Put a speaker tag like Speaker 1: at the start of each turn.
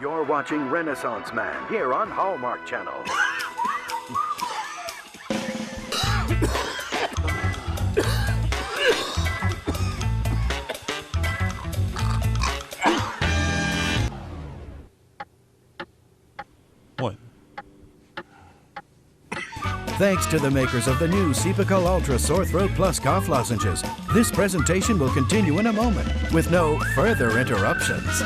Speaker 1: You're watching Renaissance Man here on Hallmark Channel.
Speaker 2: What?
Speaker 3: Thanks to the makers of the new Cepacol Ultra Sore Throat Plus cough lozenges, this presentation will continue in a moment with no further interruptions.